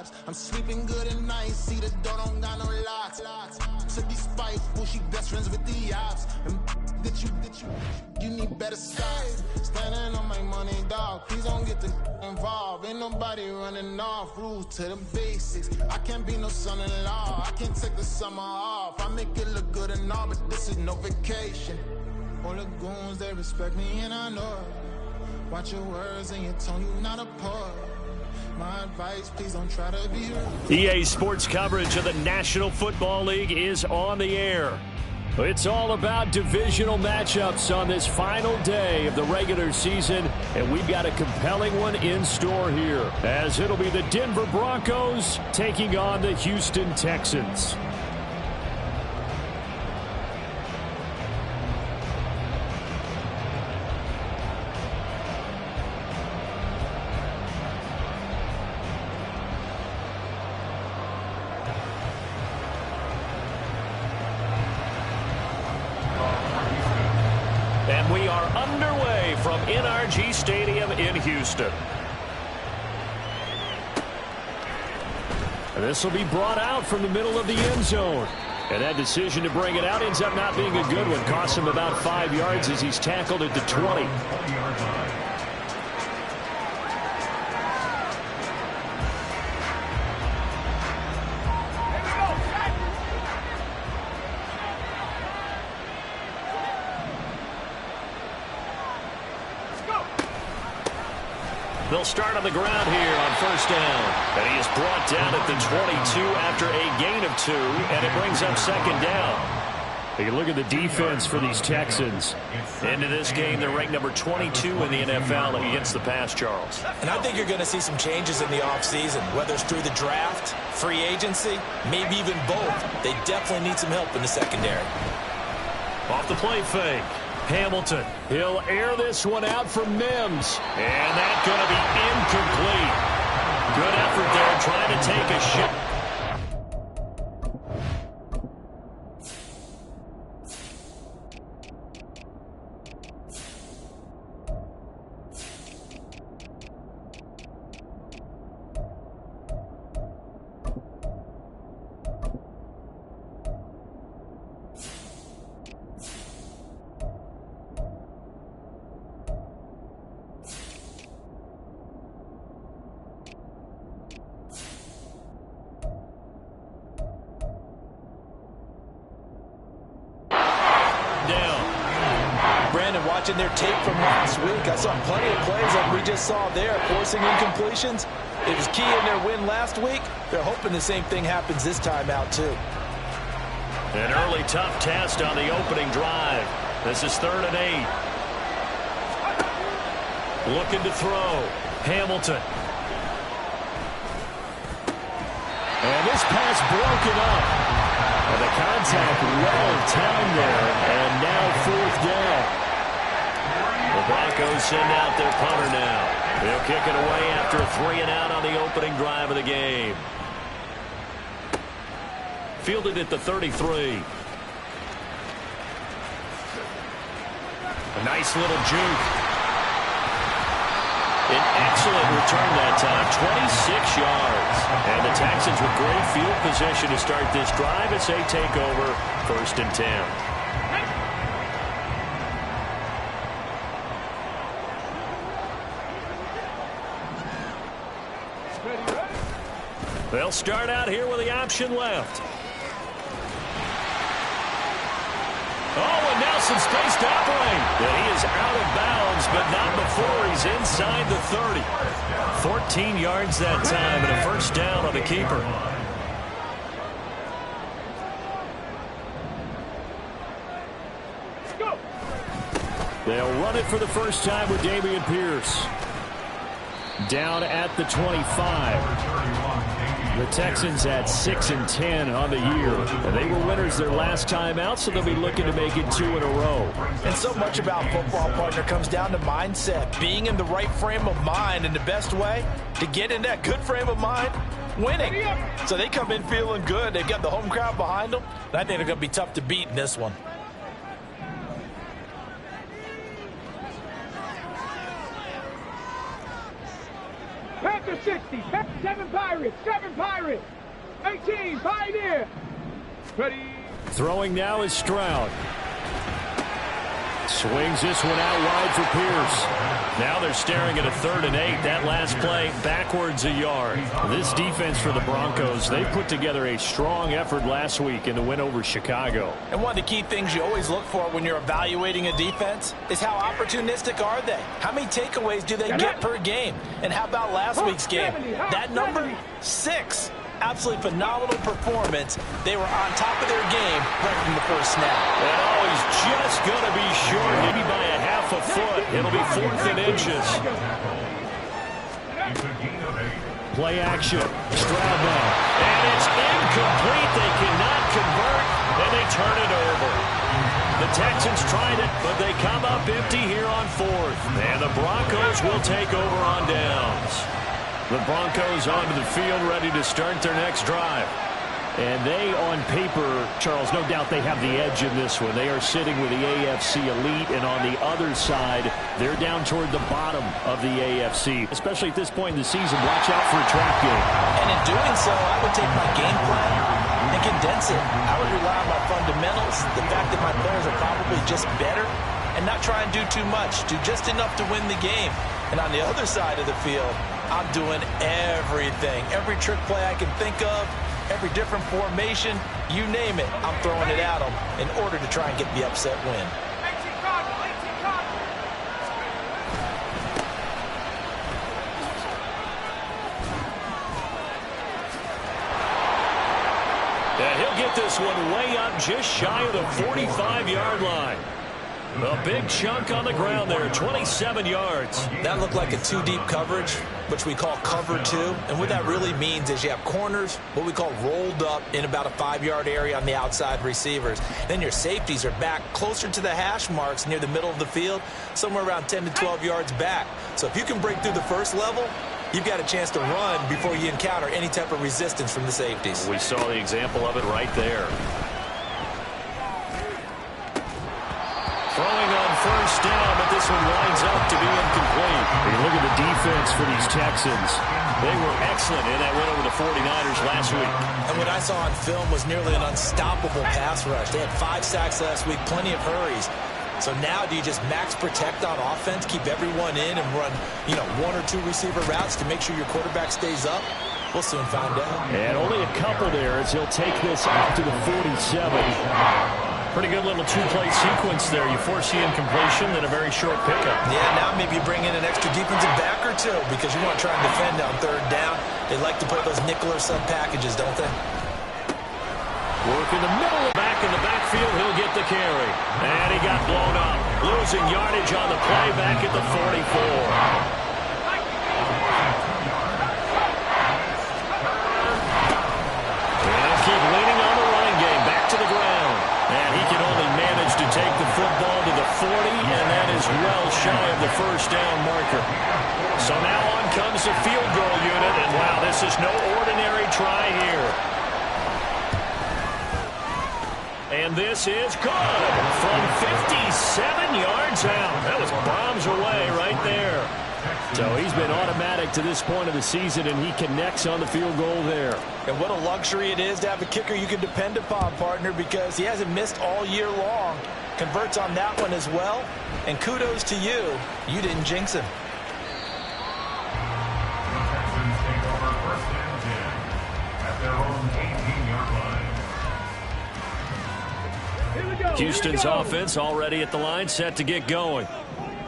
vibes. I'm sleeping good at night, see the door don't got no locks. To be spiteful, she best friends with the ops. And you need better socks. Standing on my money, dog, please don't get involved. Ain't nobody running off, rules to the basics. I can't be no son-in-law, I can't take the summer off. I make it look good and all, but this is no vacation. All the goons, they respect me and I know it. Watch your words and your tone, you not a poet. My advice, please don't try to be rude. EA Sports coverage of the National Football League is on the air. It's all about divisional matchups on this final day of the regular season, and we've got a compelling one in store here, as it'll be the Denver Broncos taking on the Houston Texans. And we are underway from NRG Stadium in Houston. And this will be brought out from the middle of the end zone. And that decision to bring it out ends up not being a good one. Costs him about 5 yards as he's tackled at the 20. They'll start on the ground here on first down. And he is brought down at the 22 after a gain of 2, and it brings up second down. You can look at the defense for these Texans. Into this game, they're ranked number 22 in the NFL against the pass, Charles. And I think you're going to see some changes in the offseason, whether it's through the draft, free agency, maybe even both. They definitely need some help in the secondary. Off the play fake. Hamilton, he'll air this one out for Mims. And that's going to be incomplete. Good effort there trying to take a shot. Watching their tape from last week, I saw plenty of plays like we just saw there, forcing incompletions. It was key in their win last week. They're hoping the same thing happens this time out, too. An early tough test on the opening drive. This is 3rd and 8. Looking to throw. Hamilton. And this pass broken up. And the contact well timed there. And now 4th down. The Broncos send out their punter now. They'll kick it away after a 3-and-out on the opening drive of the game. Fielded at the 33. A nice little juke. An excellent return that time, 26 yards. And the Texans with great field position to start this drive as they take over 1st and 10. They'll start out here with the option left. Oh, and now some space to operate. And he is out of bounds, but not before he's inside the 30. 14 yards that time and a 1st down on the keeper. They'll run it for the first time with Dameon Pierce. Down at the 25. The Texans at 6-10 on the year. And they were winners their last time out, so they'll be looking to make it 2 in a row. And so much about football, partner, comes down to mindset. Being in the right frame of mind, and the best way to get in that good frame of mind, winning. So they come in feeling good. They've got the home crowd behind them. And I think they're going to be tough to beat in this one. Sector 60. 7 Pirates. 7 Pirates. 18 Pioneer. Ready. Throwing now is Stroud. Swings this one out wide for Pierce. Now they're staring at a 3rd and 8. That last play backwards a yard. This defense for the Broncos, they put together a strong effort last week in the win over Chicago. And one of the key things you always look for when you're evaluating a defense is how opportunistic are they? How many takeaways do they get per game? And how about last week's game? That number, 6. Absolutely phenomenal performance. They were on top of their game right from the first snap. Oh, he's just going to be short, maybe by a half a foot. It'll be 4th and inches. Play action. Stroud now. And it's incomplete. They cannot convert, and they turn it over. The Texans tried it, but they come up empty here on 4th. And the Broncos will take over on downs. The Broncos onto the field, ready to start their next drive. And they, on paper, Charles, no doubt they have the edge in this one. They are sitting with the AFC elite, and on the other side, they're down toward the bottom of the AFC. Especially at this point in the season, watch out for a trap game. And in doing so, I would take my game plan and condense it. I would rely on my fundamentals, the fact that my players are probably just better, and not try and do too much. Do just enough to win the game. And on the other side of the field, I'm doing everything. Every trick play I can think of, every different formation, you name it, I'm throwing it at them in order to try and get the upset win. And he'll get this one way up just shy of the 45-yard line. A big chunk on the ground there, 27 yards. That looked like a 2-deep coverage, which we call cover 2. And what that really means is you have corners, what we call rolled up in about a 5-yard area on the outside receivers. Then your safeties are back closer to the hash marks near the middle of the field, somewhere around 10 to 12 yards back. So if you can break through the first level, you've got a chance to run before you encounter any type of resistance from the safeties. We saw the example of it right there. Throwing on first down, but this one winds up to be incomplete. You look at the defense for these Texans. They were excellent in that win over the 49ers last week. And what I saw on film was nearly an unstoppable pass rush. They had 5 sacks last week, plenty of hurries. So now do you just max protect on offense, keep everyone in and run, 1 or 2 receiver routes to make sure your quarterback stays up? We'll soon find out. And only a couple there as he'll take this out to the 47. Pretty good little 2-play sequence there. You force the incompletion, then a very short pickup. Yeah, now maybe you bring in an extra defensive back or 2 because you want to try and defend on 3rd down. They like to play those nickel or sub packages, don't they? Work in the middle, back in the backfield, he'll get the carry. And he got blown up. Losing yardage on the play back at the 44. Keep leaning on the running game, back to the ground. And he can only manage to take the football to the 40, and that is well shy of the first down marker. So now on comes the field goal unit, and wow, this is no ordinary try here. And this is good from 57 yards out. That was bombs away right there. So he's been automatic to this point of the season, and he connects on the field goal there. And what a luxury it is to have a kicker you can depend upon, partner, because he hasn't missed all year long. Converts on that one as well. And kudos to you. You didn't jinx him. Houston's offense already at the line, set to get going.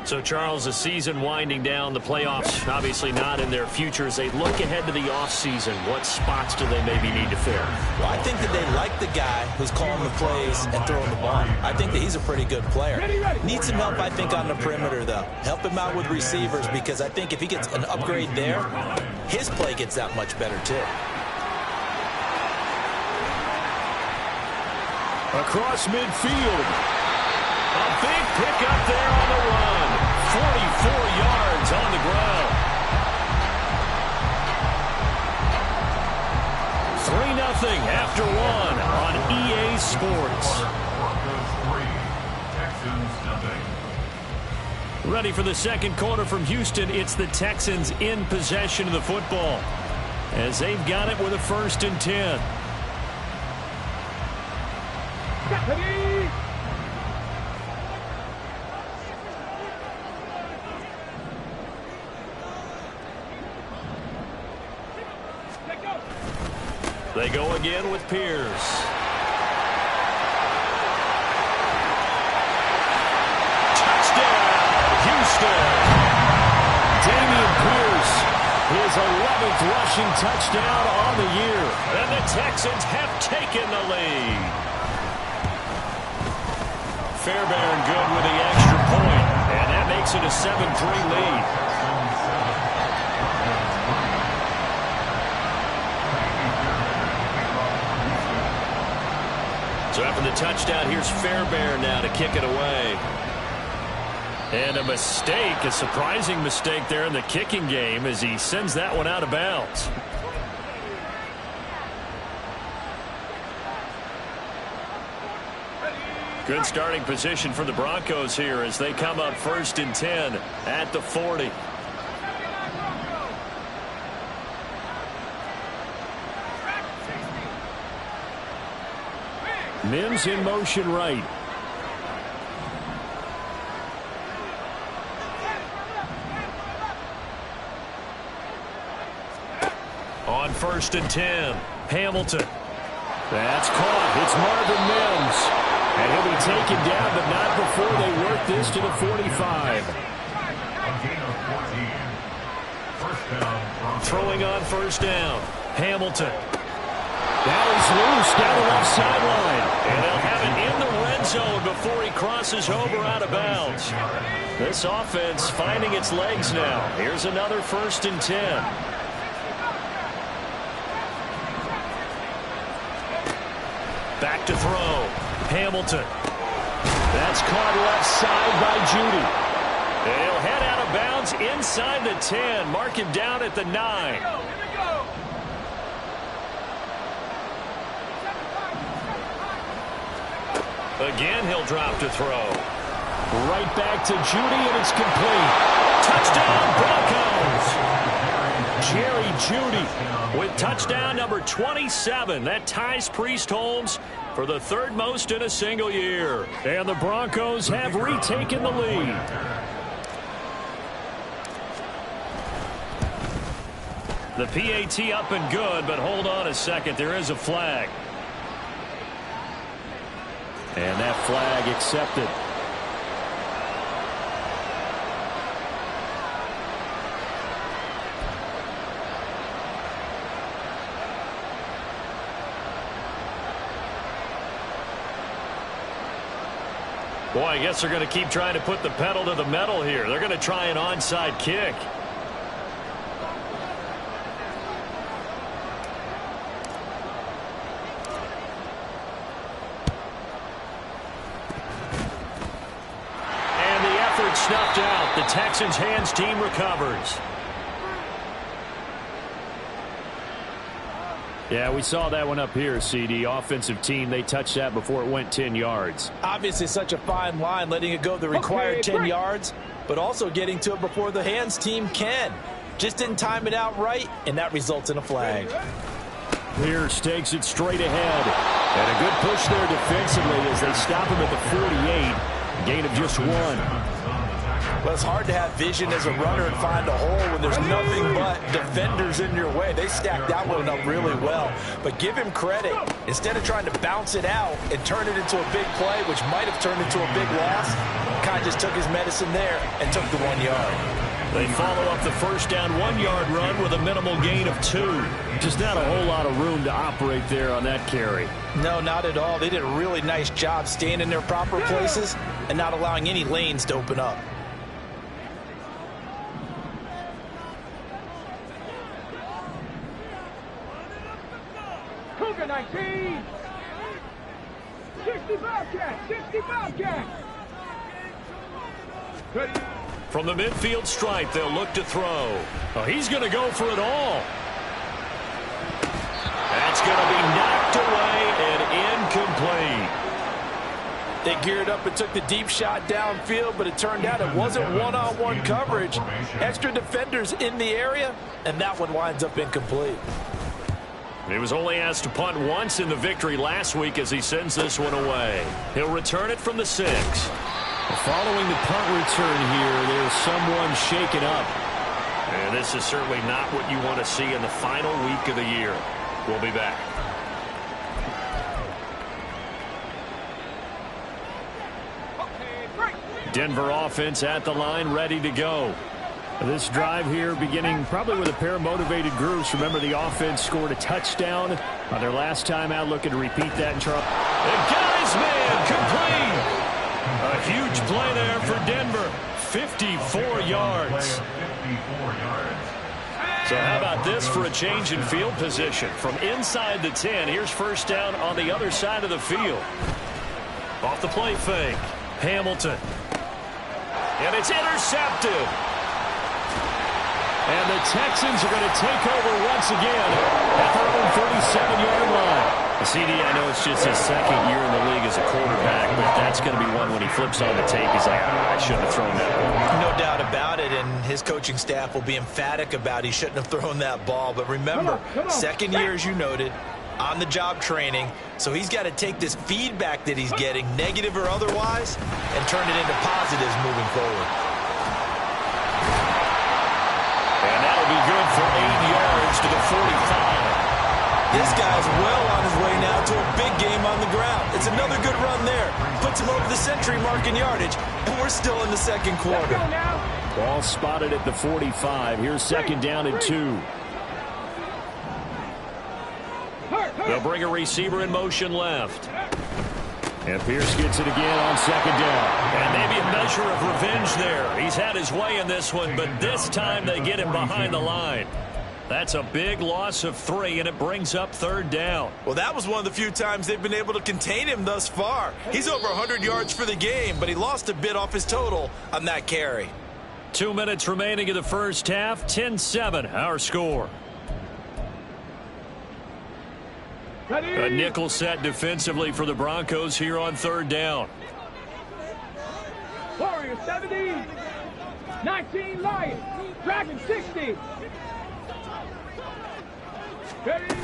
So, Charles, the season winding down, the playoffs obviously not in their future. As they look ahead to the offseason, what spots do they maybe need to fill? Well, I think that they like the guy who's calling the plays and throwing the ball. I think that he's a pretty good player. Needs some help, I think, on the perimeter, though. Help him out with receivers, because I think if he gets an upgrade there, his play gets that much better, too. Across midfield. A big pickup there on the run. 44 yards on the ground. 3-0 after 1 on EA Sports. Ready for the second quarter from Houston. It's the Texans in possession of the football as they've got it with a 1st and 10. They go again with Pierce. Dameon Pierce, his 11th rushing touchdown on the year. And the Texans have taken the lead. Fairbairn good with the extra point, and that makes it a 7-3 lead. So after the touchdown, here's Fairbairn now to kick it away. And a mistake, a surprising mistake there in the kicking game as he sends that one out of bounds. Good starting position for the Broncos here as they come up 1st and 10 at the 40. Mims in motion right. On 1st and 10, Hamilton. That's caught. It's Marvin Mims. And he'll be taken down, but not before they work this to the 45. Throwing on 1st down. Hamilton. Now he's loose down the left sideline. And they'll have it in the red zone before he crosses over out of bounds. This offense finding its legs now. Here's another 1st and 10. Back to throw. Hamilton. That's caught left side by Judy. They'll head out of bounds inside the 10. Mark him down at the 9. Again, he'll drop to throw. Right back to Judy, and it's complete. Touchdown, Broncos! Jerry Judy with touchdown number 27. That ties Priest Holmes for the 3rd most in a single year. And the Broncos have retaken the lead. The PAT up and good, but hold on a second. There is a flag. And that flag accepted. Boy, I guess they're going to keep trying to put the pedal to the metal here. They're going to try an onside kick. And the effort snuffed out. The Texans' hands team recovers. Yeah, we saw that one up here, CD. Offensive team, they touched that before it went 10 yards. Obviously such a fine line, letting it go the required 10 yards, but also getting to it before the hands team can. Just didn't time it out right, and that results in a flag. Pierce takes it straight ahead. And a good push there defensively as they stop him at the 48. Gain of just 1. Well, it's hard to have vision as a runner and find a hole when there's nothing but defenders in your way. They stacked that one up really well. But give him credit. Instead of trying to bounce it out and turn it into a big play, which might have turned into a big loss, Kai just took his medicine there and took the 1 yard. They follow up the 1st down 1-yard run with a minimal gain of 2. Just not a whole lot of room to operate there on that carry. No, not at all. They did a really nice job staying in their proper places and not allowing any lanes to open up. Cougar 19. 60 Bobcat. 60 Bobcat. From the midfield stripe, they'll look to throw. Oh, he's going to go for it all. That's going to be knocked away and incomplete. They geared up and took the deep shot downfield, but it turned out it wasn't one-on-one coverage. Extra defenders in the area, and that one winds up incomplete. He was only asked to punt once in the victory last week as he sends this one away. He'll return it from the 6. Following the punt return here, there's someone shaken up. And this is certainly not what you want to see in the final week of the year. We'll be back. Denver offense at the line, ready to go. This drive here beginning probably with a pair of motivated groups. Remember, the offense scored a touchdown on their last time out, looking to repeat that in Charles. And got his man complete. A huge play there for Denver. 54 yards. So how about this for a change in field position? From inside the 10, here's first down on the other side of the field. Off the play fake. Hamilton. And it's intercepted. And the Texans are going to take over once again at their own 37-yard line. CD, I know it's just his second year in the league as a quarterback, but that's going to be one when he flips on the tape. He's like, I shouldn't have thrown that ball. No doubt about it, and his coaching staff will be emphatic about he shouldn't have thrown that ball. But remember, second year, as you noted, on-the-job training, so he's got to take this feedback that he's getting, negative or otherwise, and turn it into positives moving forward. And that'll be good for 8 yards to the 45. This guy's well on his way now to a big game on the ground. It's another good run there. Puts him over the century mark in yardage, and we're still in the second quarter. Ball spotted at the 45. Here's second down and 2. They'll bring a receiver in motion left. And Pierce gets it again on second down. And maybe a measure of revenge there. He's had his way in this one, but this time they get him behind the line. That's a big loss of 3, and it brings up third down. Well, that was one of the few times they've been able to contain him thus far. He's over 100 yards for the game, but he lost a bit off his total on that carry. 2 minutes remaining in the first half. 10-7, our score. A nickel set defensively for the Broncos here on third down. Warriors 70, 19 Lions, Dragon 60. Ready?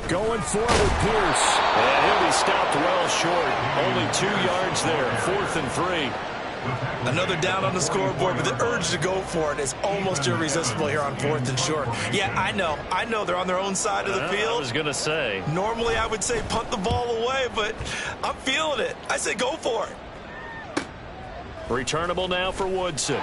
Going forward with Pierce. And he'll be stopped well short. Only 2 yards there. 4th and 3. Another down on the scoreboard, but the urge to go for it is almost irresistible here on 4th and short. Yeah, I know they're on their own side of the field. I was going to say. Normally I would say punt the ball away, but I'm feeling it. I say go for it. Returnable now for Woodson.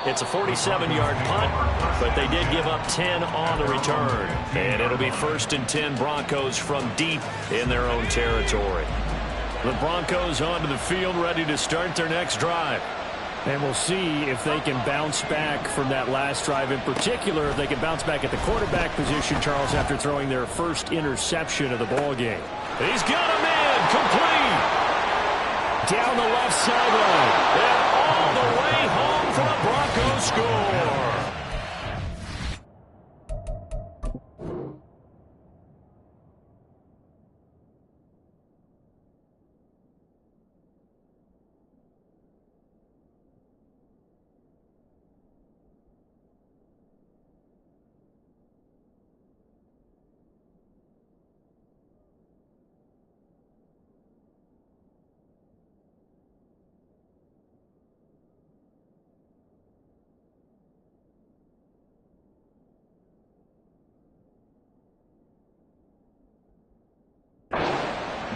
It's a 47-yard punt, but they did give up 10 on the return. And it'll be 1st and 10 Broncos from deep in their own territory. The Broncos onto the field, ready to start their next drive. And we'll see if they can bounce back from that last drive. In particular, if they can bounce back at the quarterback position, Charles, after throwing their first interception of the ball game. He's got a man complete. Down the left sideline. And all the way home for the Broncos score.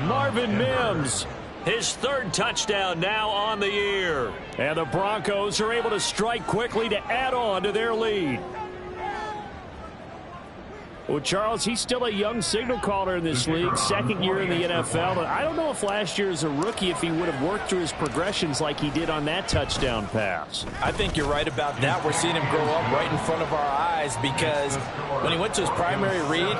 Marvin Mims, his 3rd touchdown now on the year. And the Broncos are able to strike quickly to add on to their lead. Well, Charles, he's still a young signal caller in this league, 2nd year in the NFL. But I don't know if last year as a rookie, if he would have worked through his progressions like he did on that touchdown pass. I think you're right about that. We're seeing him grow up right in front of our eyes because when he went to his primary read,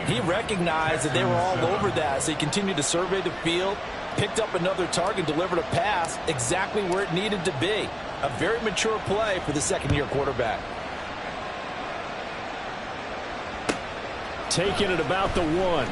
he recognized that they were all over that. So he continued to survey the field, picked up another target, delivered a pass exactly where it needed to be. A very mature play for the 2nd-year quarterback. Taking it about the 1.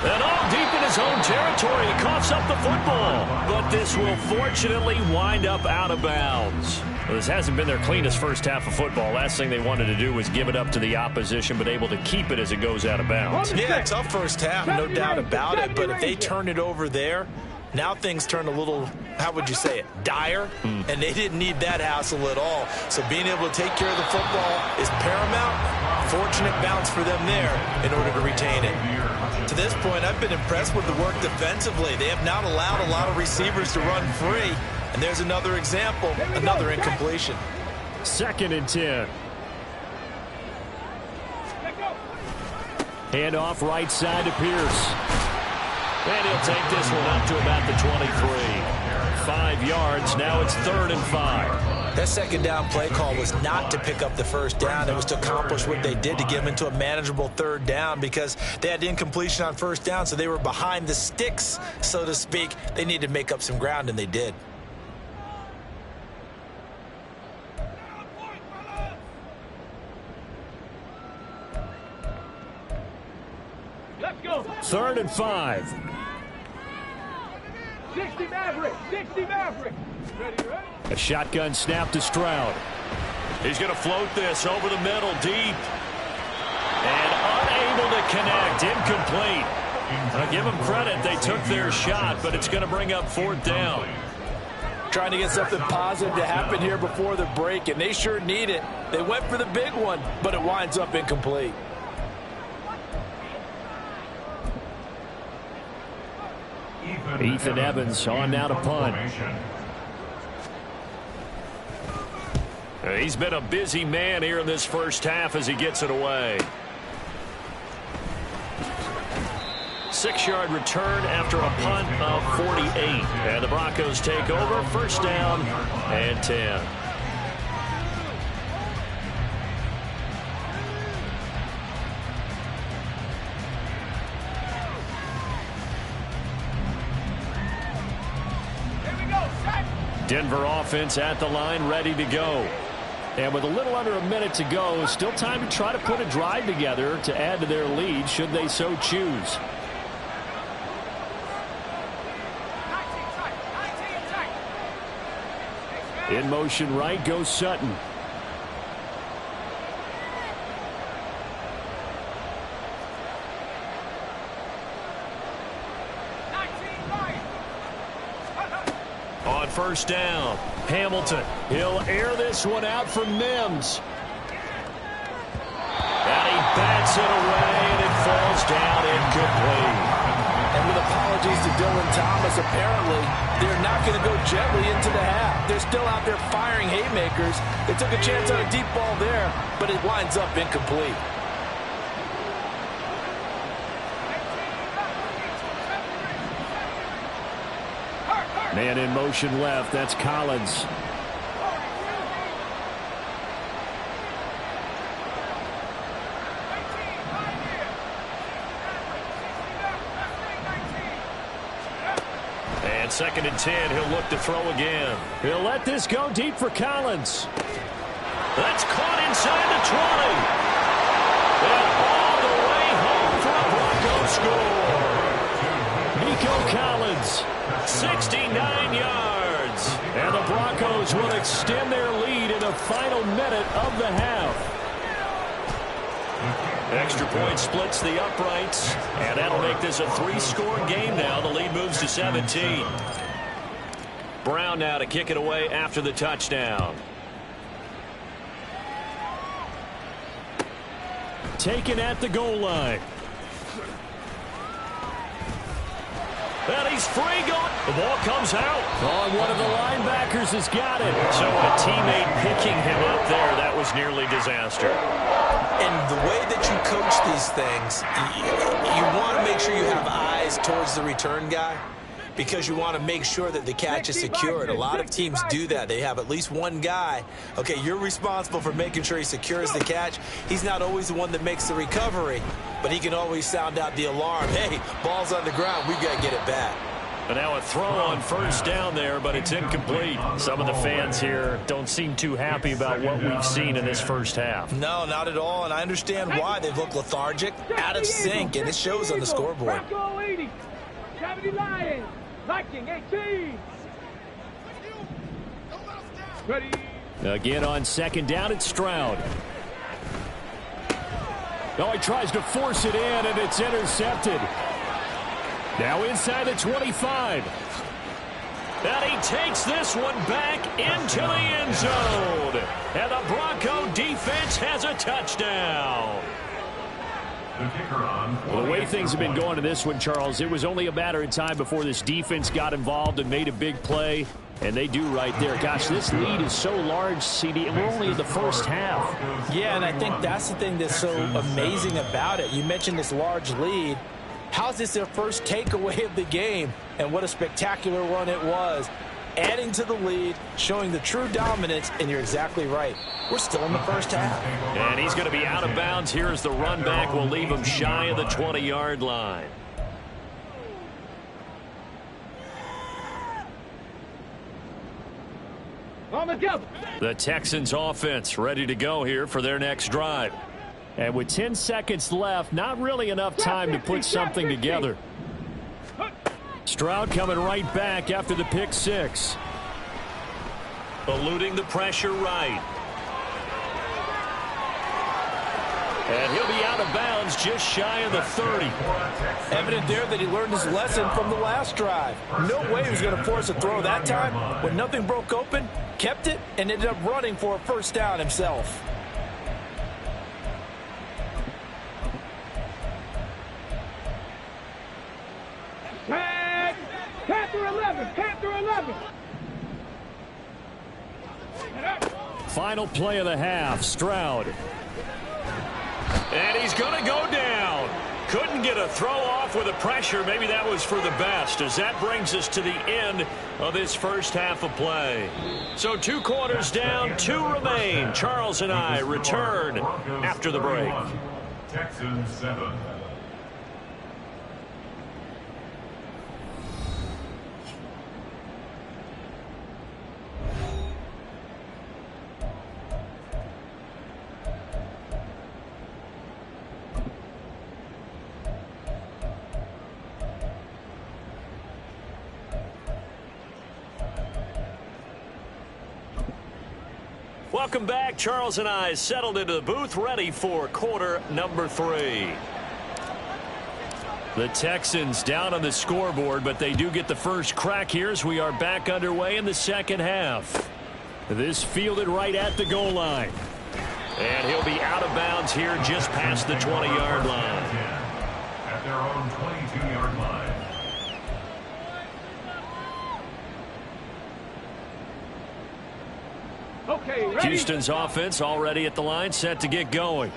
And all deep in his own territory, he coughs up the football. But this will fortunately wind up out of bounds. Well, this hasn't been their cleanest first half of football. Last thing they wanted to do was give it up to the opposition, but able to keep it as it goes out of bounds. Yeah, tough first half, no doubt about it. But if they turn it over there, now things turn a little, how would you say it, dire? And they didn't need that hassle at all. So being able to take care of the football is paramount. Fortunate bounce for them there in order to retain it. To this point, I've been impressed with the work defensively. They have not allowed a lot of receivers to run free. And there's another example, another incompletion. 2nd and 10. Hand off right side to Pierce. And he'll take this one up to about the 23. 5 yards. Now it's 3rd and 5. That second down play call was not to pick up the first down. It was to accomplish what they did to get them into a manageable 3rd down because they had incompletion on first down, so they were behind the sticks, so to speak. They needed to make up some ground, and they did. Let's go. 3rd and 5. 60 Maverick. 60 Maverick. Ready, ready? A shotgun snap to Stroud. He's going to float this over the middle deep. And unable to connect. Incomplete. I'll give them credit. They took their shot, but it's going to bring up 4th down. Trying to get something positive to happen here before the break, and they sure need it. They went for the big one, but it winds up incomplete. Ethan Evans on now to punt. He's been a busy man here in this first half as he gets it away. 6-yard return after a punt of 48. And the Broncos take over. 1st down and 10. Denver offense at the line, ready to go. And with a little under a minute to go, still time to try to put a drive together to add to their lead should they so choose. In motion right goes Sutton. On 1st down, Hamilton. He'll air this one out for Mims. And he bats it away, and it falls down incomplete. And with apologies to Dylan Thomas, apparently they're not going to go gently into the half. They're still out there firing haymakers. They took a chance on a deep ball there, but it winds up incomplete. Man in motion left. That's Collins. And 2nd and 10. He'll look to throw again. He'll let this go deep for Collins. That's caught inside the 20. And all the way home for a Bronco score. Nico Collins. 69 yards. And the Broncos will extend their lead in the final minute of the half. Extra point splits the uprights, and that'll make this a 3-score game now. The lead moves to 17. Brown now to kick it away after the touchdown. Taken at the goal line. And he's free going. The ball comes out. Oh, one of the linebackers has got it. So a teammate picking him up there, that was nearly disaster. And the way that you coach these things, you want to make sure you have eyes towards the return guy because you want to make sure that the catch is secured. A lot of teams do that. They have at least one guy. Okay, you're responsible for making sure he secures the catch. He's not always the one that makes the recovery, but he can always sound out the alarm. Hey, ball's on the ground. We've got to get it back. And now a throw on first down there, but it's incomplete. Some of the fans here don't seem too happy about what we've seen in this first half. No, not at all, and I understand why. They've looked lethargic, out of sync, and it shows on the scoreboard. Bronco 80, 70 Lions, Viking 18. Ready. Again on second down, it's Stroud. Oh, he tries to force it in, and it's intercepted. Now inside the 25. And he takes this one back into the end zone. And the Bronco defense has a touchdown. Well, the way things have been going in this one, Charles, it was only a matter of time before this defense got involved and made a big play. And they do right there. Gosh, this lead is so large, CD, and we're only in the first half. Yeah, and I think that's the thing that's so amazing about it. You mentioned this large lead. How's this their first takeaway of the game? And what a spectacular run it was. Adding to the lead, showing the true dominance, and you're exactly right. We're still in the first half. And he's going to be out of bounds. Here's the run back. We'll leave him shy of the 20-yard line. The Texans offense ready to go here for their next drive. And with 10 seconds left, not really enough time to put something together. Stroud coming right back after the pick six. Eluding the pressure right. And he'll be out of bounds just shy of the 30. Evident there that he learned his lesson from the last drive. No way he was going to force a throw that time. When nothing broke open, kept it, and ended up running for a first down himself. Tag! Panther 11! Panther 11! Final play of the half, Stroud. And he's going to go down. Couldn't get a throw off with the pressure. Maybe that was for the best, as that brings us to the end of this first half of play. So 2 quarters down, 2 remain. Charles and I return after the break. Texans 7. Welcome back. Charles and I settled into the booth, ready for quarter number 3. The Texans down on the scoreboard, but they do get the first crack here as we are back underway in the second half. This fielded right at the goal line. And he'll be out of bounds here just past the 20-yard line. At their own 22-yard line. Okay, ready? Houston's offense already at the line, set to get going.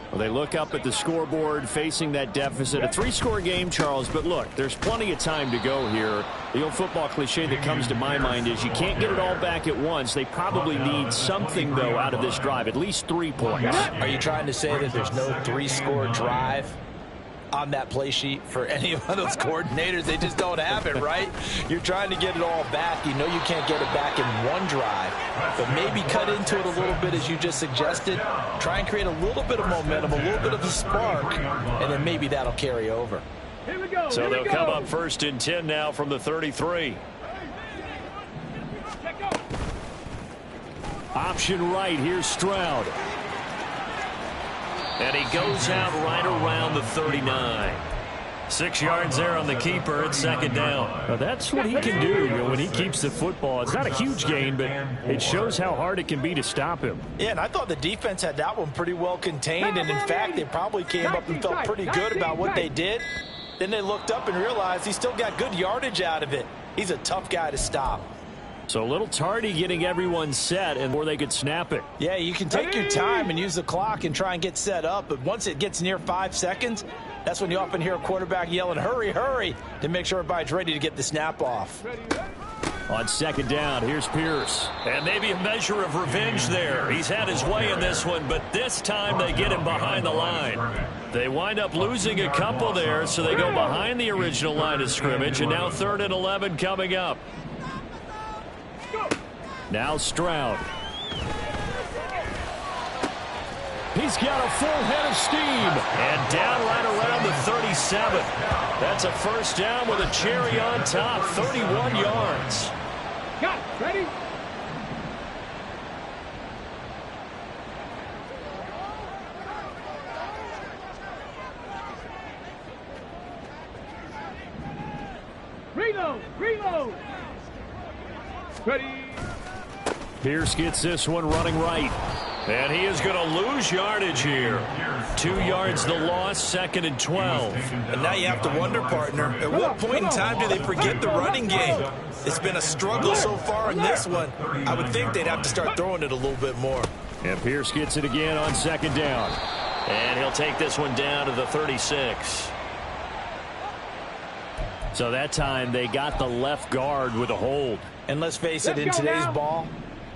Well, they look up at the scoreboard, facing that deficit. A 3-score game, Charles, but look, there's plenty of time to go here. The old football cliche that comes to my mind is you can't get it all back at once. They probably need something, though, out of this drive, at least 3 points. Are you trying to say that there's no 3-score drive on that play sheet for any of those coordinators? They just don't have it, right? You're trying to get it all back. You know you can't get it back in one drive, but maybe cut into it a little bit as you just suggested. Try and create a little bit of momentum, a little bit of a spark, and then maybe that'll carry over. Here we go. So they'll come up 1st and 10 now from the 33. Option right, here's Stroud. And he goes out right around the 39. 6 yards there on the keeper. It's second down. Well, that's what he can do when he keeps the football. It's not a huge gain, but it shows how hard it can be to stop him. Yeah, and I thought the defense had that one pretty well contained, and in fact, they probably came up and felt pretty good about what they did. Then they looked up and realized he still got good yardage out of it. He's a tough guy to stop. So a little tardy getting everyone set and where they could snap it. Yeah, you can take your time and use the clock and try and get set up, but once it gets near 5 seconds, that's when you often hear a quarterback yelling, hurry, hurry, to make sure everybody's ready to get the snap off. On second down, here's Pierce. And maybe a measure of revenge there. He's had his way in this one, but this time they get him behind the line. They wind up losing a couple there, so they go behind the original line of scrimmage, and now 3rd and 11 coming up. Now Stroud. He's got a full head of steam. And down right around the 37. That's a first down with a cherry on top, 31 yards. Got it. Ready? Reload. Reload. Ready. Pierce gets this one running right. And he is going to lose yardage here. 2 yards the loss, 2nd and 12. And now you have to wonder, partner, at what point in time do they forget the running game? It's been a struggle so far in this one. I would think they'd have to start throwing it a little bit more. And Pierce gets it again on 2nd down. And he'll take this one down to the 36. So that time they got the left guard with a hold. And let's face it, in today's ball,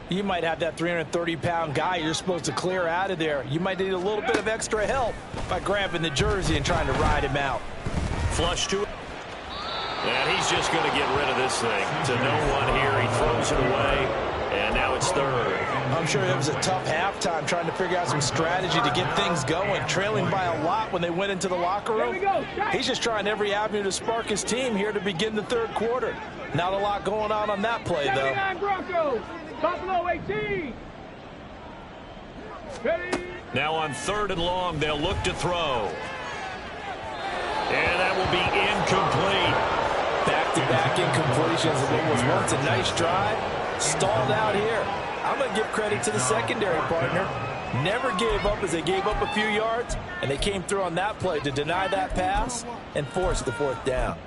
you might have that 330-pound guy you're supposed to clear out of there. You might need a little bit of extra help by grabbing the jersey and trying to ride him out. Flush to it. And he's just going to get rid of this thing. To no one here. He throws it away. And now it's 3rd. I'm sure it was a tough halftime trying to figure out some strategy to get things going. Trailing by a lot when they went into the locker room. He's just trying every avenue to spark his team here to begin the 3rd quarter. Not a lot going on that play, though. 79 Broncos. Buffalo 18. Ready. Now on 3rd and long, they'll look to throw. And that will be incomplete. Back-to-back incompletions of what was once a nice drive. Stalled out here. I'm going to give credit to the secondary, partner. Never gave up as they gave up a few yards, and they came through on that play to deny that pass and force the 4th down.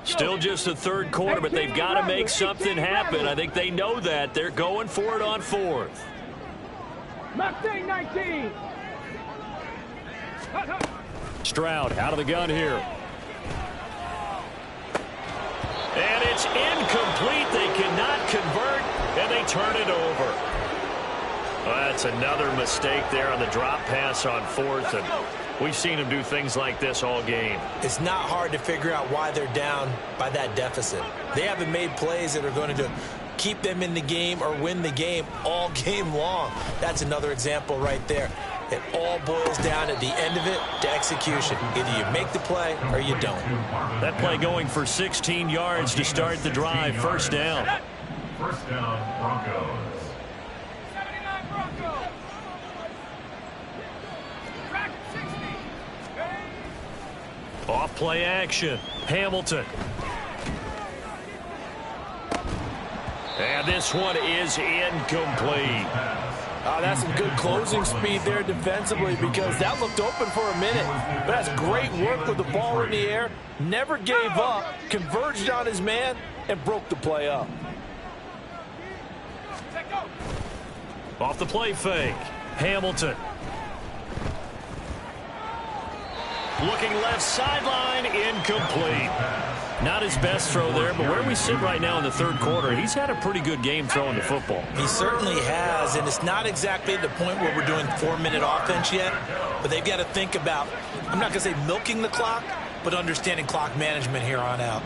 Still just the 3rd quarter, but they've got to make something happen. I think they know that. They're going for it on 4th. Mustang 19. Stroud out of the gun here. And it's incomplete. They cannot convert, and they turn it over. Well, that's another mistake there on the drop pass on 4th, and we've seen him do things like this all game. It's not hard to figure out why they're down by that deficit. They haven't made plays that are going to keep them in the game or win the game all game long. That's another example right there. It all boils down at the end of it to execution. Either you make the play or you don't. That play going for 16 yards to start the drive. First down. First down, Broncos. 79 Broncos. Track 60. Off play action. Hamilton. And this one is incomplete. That's some good closing speed there defensively because that looked open for a minute. But that's great work with the ball in the air. Never gave up, converged on his man, and broke the play up. Off the play fake. Hamilton. Looking left sideline, incomplete. Not his best throw there, but where we sit right now in the 3rd quarter, he's had a pretty good game throwing the football. He certainly has, and it's not exactly the point where we're doing 4-minute offense yet, but they've got to think about, I'm not going to say milking the clock, but understanding clock management here on out.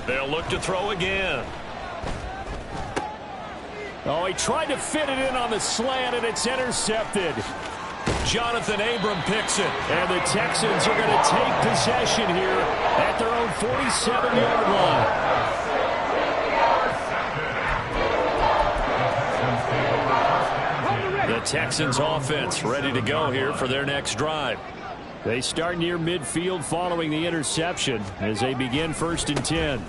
They'll look to throw again. Oh, he tried to fit it in on the slant, and it's intercepted. Jonathan Abram picks it. And the Texans are going to take possession here at their own 47-yard line. The Texans offense ready to go here for their next drive. They start near midfield following the interception as they begin 1st and 10.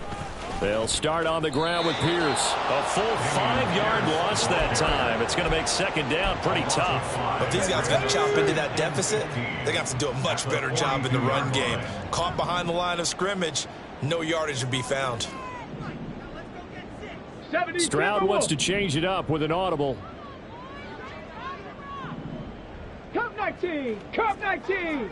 They'll start on the ground with Pierce. A full 5-yard loss that time. It's going to make 2nd down pretty tough. But these guys got to chop into that deficit. They got to do a much better job in the run game. Caught behind the line of scrimmage, no yardage to be found. Stroud wants to change it up with an audible. 19. Come 19.